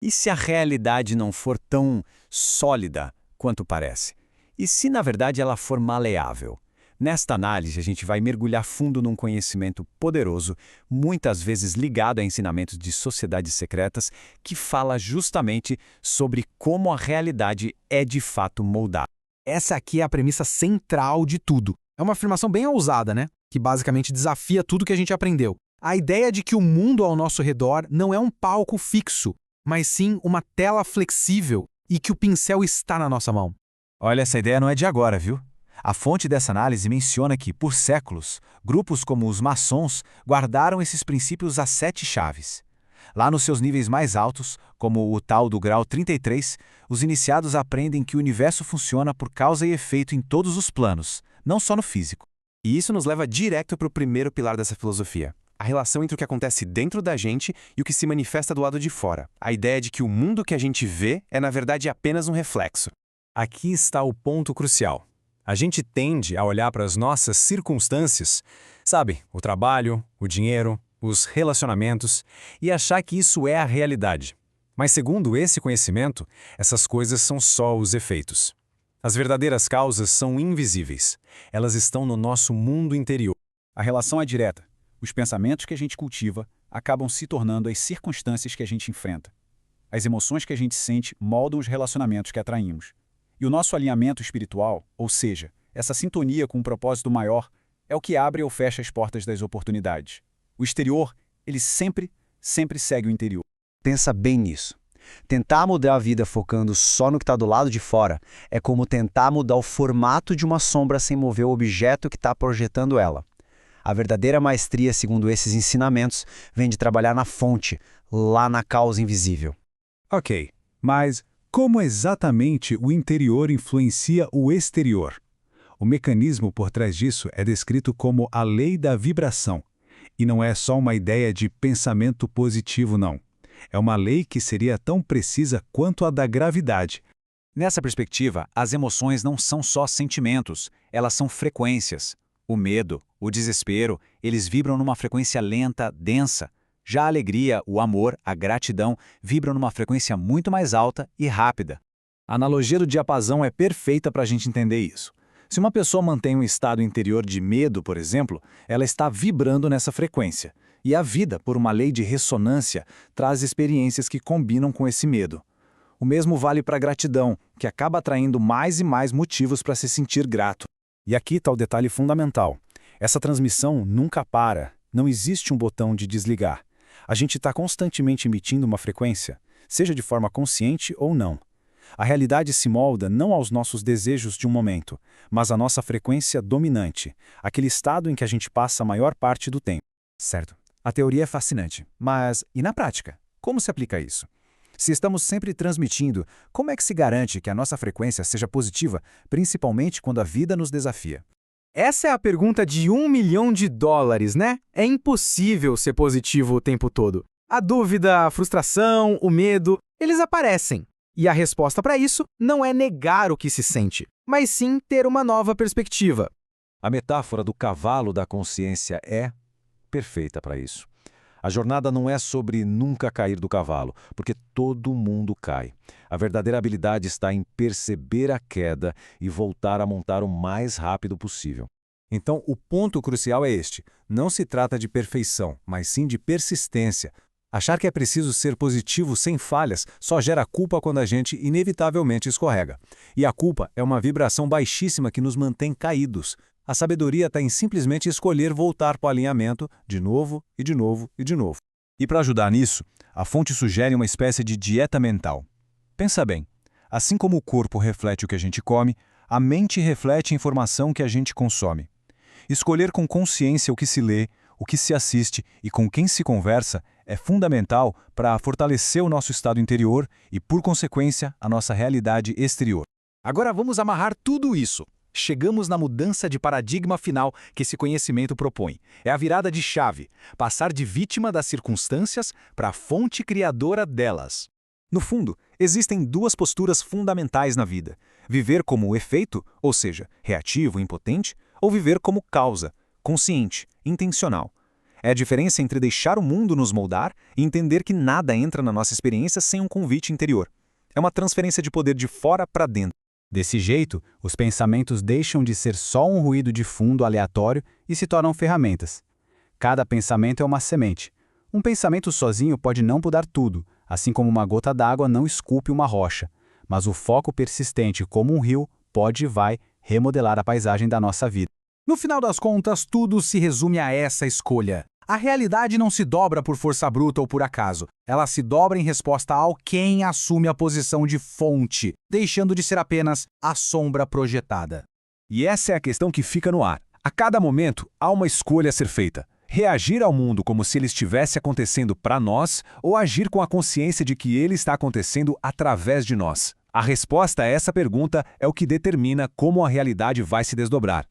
E se a realidade não for tão sólida quanto parece? E se, na verdade, ela for maleável? Nesta análise, a gente vai mergulhar fundo num conhecimento poderoso, muitas vezes ligado a ensinamentos de sociedades secretas, que fala justamente sobre como a realidade é de fato moldada. Essa aqui é a premissa central de tudo. É uma afirmação bem ousada, né? Que basicamente desafia tudo que a gente aprendeu. A ideia de que o mundo ao nosso redor não é um palco fixo, mas sim uma tela flexível e que o pincel está na nossa mão. Olha, essa ideia não é de agora, viu? A fonte dessa análise menciona que, por séculos, grupos como os maçons guardaram esses princípios às 7 chaves. Lá nos seus níveis mais altos, como o tal do grau 33, os iniciados aprendem que o universo funciona por causa e efeito em todos os planos, não só no físico. E isso nos leva direto para o primeiro pilar dessa filosofia. A relação entre o que acontece dentro da gente e o que se manifesta do lado de fora. A ideia de que o mundo que a gente vê é, na verdade, apenas um reflexo. Aqui está o ponto crucial. A gente tende a olhar para as nossas circunstâncias, sabe, o trabalho, o dinheiro, os relacionamentos, e achar que isso é a realidade. Mas segundo esse conhecimento, essas coisas são só os efeitos. As verdadeiras causas são invisíveis. Elas estão no nosso mundo interior. A relação é direta. Os pensamentos que a gente cultiva acabam se tornando as circunstâncias que a gente enfrenta. As emoções que a gente sente moldam os relacionamentos que atraímos. E o nosso alinhamento espiritual, ou seja, essa sintonia com um propósito maior, é o que abre ou fecha as portas das oportunidades. O exterior, ele sempre segue o interior. Pensa bem nisso. Tentar mudar a vida focando só no que está do lado de fora é como tentar mudar o formato de uma sombra sem mover o objeto que está projetando ela. A verdadeira maestria, segundo esses ensinamentos, vem de trabalhar na fonte, lá na causa invisível. Ok, mas como exatamente o interior influencia o exterior? O mecanismo por trás disso é descrito como a lei da vibração. E não é só uma ideia de pensamento positivo, não. É uma lei que seria tão precisa quanto a da gravidade. Nessa perspectiva, as emoções não são só sentimentos, elas são frequências. O medo, o desespero, eles vibram numa frequência lenta, densa. Já a alegria, o amor, a gratidão vibram numa frequência muito mais alta e rápida. A analogia do diapasão é perfeita para a gente entender isso. Se uma pessoa mantém um estado interior de medo, por exemplo, ela está vibrando nessa frequência. E a vida, por uma lei de ressonância, traz experiências que combinam com esse medo. O mesmo vale para a gratidão, que acaba atraindo mais e mais motivos para se sentir grato. E aqui está o detalhe fundamental. Essa transmissão nunca para. Não existe um botão de desligar. A gente está constantemente emitindo uma frequência, seja de forma consciente ou não. A realidade se molda não aos nossos desejos de um momento, mas à nossa frequência dominante, aquele estado em que a gente passa a maior parte do tempo. Certo. A teoria é fascinante, mas e na prática? Como se aplica isso? Se estamos sempre transmitindo, como é que se garante que a nossa frequência seja positiva, principalmente quando a vida nos desafia? Essa é a pergunta de $1 milhão, né? É impossível ser positivo o tempo todo. A dúvida, a frustração, o medo, eles aparecem. E a resposta para isso não é negar o que se sente, mas sim ter uma nova perspectiva. A metáfora do cavalo da consciência é perfeita para isso. A jornada não é sobre nunca cair do cavalo, porque todo mundo cai. A verdadeira habilidade está em perceber a queda e voltar a montar o mais rápido possível. Então, o ponto crucial é este. Não se trata de perfeição, mas sim de persistência. Achar que é preciso ser positivo sem falhas só gera culpa quando a gente inevitavelmente escorrega. E a culpa é uma vibração baixíssima que nos mantém caídos. A sabedoria está em simplesmente escolher voltar para o alinhamento de novo e de novo e de novo. E para ajudar nisso, a fonte sugere uma espécie de dieta mental. Pensa bem, assim como o corpo reflete o que a gente come, a mente reflete a informação que a gente consome. Escolher com consciência o que se lê, o que se assiste e com quem se conversa é fundamental para fortalecer o nosso estado interior e, por consequência, a nossa realidade exterior. Agora vamos amarrar tudo isso. Chegamos na mudança de paradigma final que esse conhecimento propõe. É a virada de chave, passar de vítima das circunstâncias para a fonte criadora delas. No fundo, existem duas posturas fundamentais na vida. Viver como efeito, ou seja, reativo, impotente, ou viver como causa, consciente, intencional. É a diferença entre deixar o mundo nos moldar e entender que nada entra na nossa experiência sem um convite interior. É uma transferência de poder de fora para dentro. Desse jeito, os pensamentos deixam de ser só um ruído de fundo aleatório e se tornam ferramentas. Cada pensamento é uma semente. Um pensamento sozinho pode não mudar tudo, assim como uma gota d'água não esculpe uma rocha. Mas o foco persistente, como um rio, pode e vai remodelar a paisagem da nossa vida. No final das contas, tudo se resume a essa escolha. A realidade não se dobra por força bruta ou por acaso. Ela se dobra em resposta ao quem assume a posição de fonte, deixando de ser apenas a sombra projetada. E essa é a questão que fica no ar. A cada momento, há uma escolha a ser feita. Reagir ao mundo como se ele estivesse acontecendo para nós ou agir com a consciência de que ele está acontecendo através de nós. A resposta a essa pergunta é o que determina como a realidade vai se desdobrar.